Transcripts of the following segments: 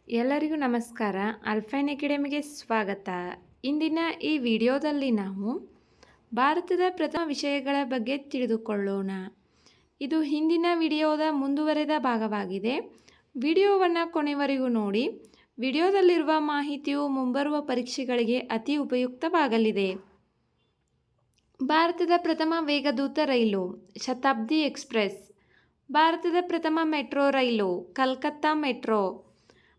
ಎಲ್ಲರಿಗೂ ನಮಸ್ಕಾರ. ಅಲ್ಫೈನ್ ಅಕಾಡೆಮಿಗೆ ಸ್ವಾಗತ. ಇಂದಿನ ಈ ವಿಡಿಯೋದಲ್ಲಿ ನಾವು ಭಾರತದ ಪ್ರಥಮ ವಿಷಯಗಳ ಬಗ್ಗೆ ತಿಳಿದುಕೊಳ್ಳೋಣ. ಇದು ಹಿಂದಿನ ವಿಡಿಯೋದ ಮುಂದುವರೆದ ಭಾಗವಾಗಿದೆ. ವಿಡಿಯೋವನ್ನು ಕೊನೆವರೆಗೂ ನೋಡಿ. ವಿಡಿಯೋದಲ್ಲಿರುವ ಮಾಹಿತಿಯು ಮುಂಬರುವ ಪರೀಕ್ಷೆಗಳಿಗೆ ಅತಿ ಉಪಯುಕ್ತವಾಗಲಿದೆ. ಭಾರತದ ಪ್ರಥಮ ವೇಗದೂತ ರೈಲು ಶತಾಬ್ದಿ ಎಕ್ಸ್‌ಪ್ರೆಸ್. ಭಾರತದ ಪ್ರಥಮ ಮೆಟ್ರೋ ರೈಲು ಕಲ್ಕತ್ತಾ ಮೆಟ್ರೋ.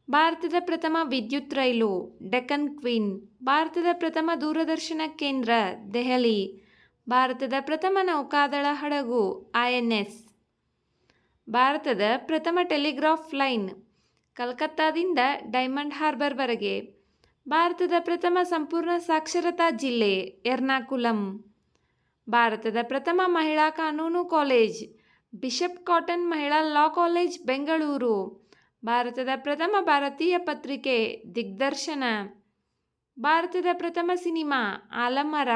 ಭಾರತದ ಪ್ರಥಮ ವಿದ್ಯುತ್ ರೈಲು ಡೆಕ್ಕನ್ ಕ್ವೀನ್. ಭಾರತದ ಪ್ರಥಮ ದೂರದರ್ಶನ ಕೇಂದ್ರ ದೆಹಲಿ. ಭಾರತದ ಪ್ರಥಮ ನೌಕಾದಳ ಹಡಗು INS. ಭಾರತದ ಪ್ರಥಮ ಟೆಲಿಗ್ರಾಫ್ ಲೈನ್ ಕಲ್ಕತ್ತಾದಿಂದ ಡೈಮಂಡ್ ಹಾರ್ಬರ್ವರೆಗೆ. ಭಾರತದ ಪ್ರಥಮ ಸಂಪೂರ್ಣ ಸಾಕ್ಷರತಾ ಜಿಲ್ಲೆ ಎರ್ನಾಕುಲಂ. ಭಾರತದ ಪ್ರಥಮ ಮಹಿಳಾ ಕಾನೂನು ಕಾಲೇಜ್ ಬಿಷಪ್ ಕಾಟನ್ ಮಹಿಳಾ ಲಾ ಕಾಲೇಜ್ ಬೆಂಗಳೂರು. ಭಾರತದ ಪ್ರಥಮ ಭಾರತೀಯ ಪತ್ರಿಕೆ ದಿಗ್ದರ್ಶನ. ಭಾರತದ ಪ್ರಥಮ ಸಿನಿಮಾ ಆಲಮರ.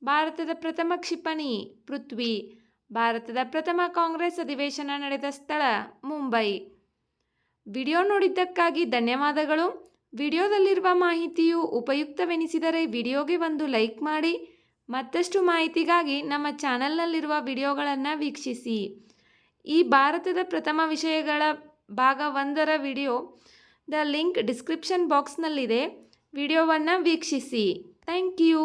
ಭಾರತದ ಪ್ರಥಮ ಕ್ಷಿಪಣಿ ಪೃಥ್ವಿ. ಭಾರತದ ಪ್ರಥಮ ಕಾಂಗ್ರೆಸ್ ಅಧಿವೇಶನ ನಡೆದ ಸ್ಥಳ ಮುಂಬೈ. ವಿಡಿಯೋ ನೋಡಿದ್ದಕ್ಕಾಗಿ ಧನ್ಯವಾದಗಳು. ವಿಡಿಯೋದಲ್ಲಿರುವ ಮಾಹಿತಿಯು ಉಪಯುಕ್ತವೆನಿಸಿದರೆ ವಿಡಿಯೋಗೆ ಒಂದು ಲೈಕ್ ಮಾಡಿ. ಮತ್ತಷ್ಟು ಮಾಹಿತಿಗಾಗಿ ನಮ್ಮ ಚಾನಲ್ನಲ್ಲಿರುವ ವಿಡಿಯೋಗಳನ್ನು ವೀಕ್ಷಿಸಿ. ಈ ಭಾರತದ ಪ್ರಥಮ ವಿಷಯಗಳ ಭಾಗ 1ರ ವಿಡಿಯೋದ ಲಿಂಕ್ ಡಿಸ್ಕ್ರಿಪ್ಷನ್ ಬಾಕ್ಸ್ನಲ್ಲಿದೆ. ವಿಡಿಯೋವನ್ನು ವೀಕ್ಷಿಸಿ. Thank you.